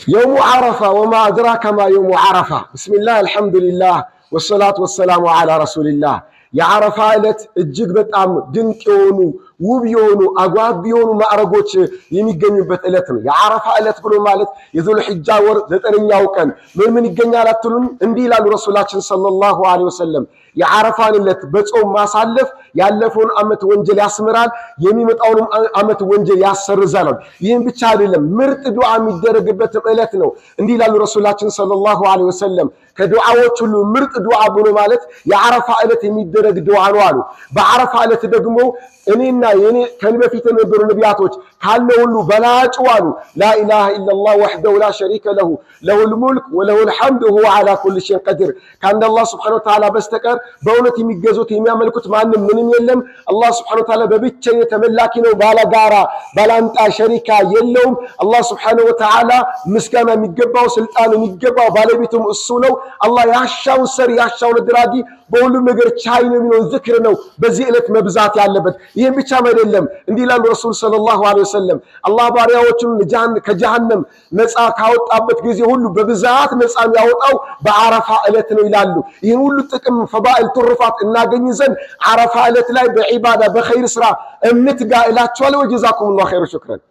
يوم عرفة وما أدراك ما يوم عرفة. بسم الله الحمد لله والصلاة والسلام على رسول الله. የዓረፋ ዕለት እጅግ በጣም ድንቅ የሆኑ ውብ የሆኑ አጓጊ የሆኑ ማዕረጎች የሚገኙበት ዕለት ነው። የዓረፋ ዕለት ብሎ ማለት የዙልሂጃ ወር 9ኛው ቀን ምን ይገኛል አትሉን? እንዲህ ይላሉ ረሱላችን ሰለላሁ ዐለይሂ ወሰለም የዓረፋን ዕለት በጾም ማሳለፍ ያለፈውን ዓመት ወንጀል ያስምራል፣ የሚመጣውን ዓመት ወንጀል ያሰርዛል። ይህም ብቻ አይደለም ምርጥ ዱዓ የሚደረግበት ዕለት ነው። እንዲህ ይላሉ ረሱላችን ሰለላሁ ዐለይሂ ወሰለም ከዱዓዎች ሁሉ ምርጥ ዱዓ ብሎ ማለት የዓረፋ ዕለት የሚደረግ ዱዓ ነው አሉ። በዓረፋ ዕለት ደግሞ እኔና የኔ ከኔ በፊት የነበሩ ነቢያቶች ካለ ሁሉ በላጩ አሉ ላኢላሃ ኢላላህ ወህደሁ ላ ሸሪከ ለሁ ለሁል ሙልክ ወለሁል ሐምድ ወሁወ ዐላ ኩሊ ሸይኢን ቀዲር። ከአንድ አላህ ሱብሓነሁ ወተዓላ በስተቀር በእውነት የሚገዙት የሚያመልኩት ማንም ምንም የለም። አላህ ሱብሓነሁ ወተዓላ በብቸኝነት ተመላኪ ነው፣ ባለጋራ ባላንጣ ሸሪካ የለውም። አላህ ሱብሓነሁ ወተዓላ ምስጋና የሚገባው ስልጣን የሚገባው ባለቤቱም እሱ ነው። አላህ ያሻውን ሰሪ ያሻውን ድራጊ በሁሉም ነገር ቻይ ነው የሚለው ዝክር ነው በዚህ ዕለት መብዛት ያለበት። ይህም ብቻም አይደለም እንዲህ ይላሉ ረሱል ሰለላሁ ዐለይሂ ወሰለም አላህ ባሪያዎቹን ከጀሃነም ነፃ ካወጣበት ጊዜ ሁሉ በብዛት ነፃ የሚያወጣው በዓረፋ ዕለት ነው ይላሉ። ይህን ሁሉ ጥቅም ፈዳኢል ትሩፋት እናገኝ ዘንድ ዓረፋ ዕለት ላይ በዒባዳ በኸይር ስራ እንትጋ እላችኋለሁ። ወጀዛኩሙላሁ ኸይረ ሹክራን።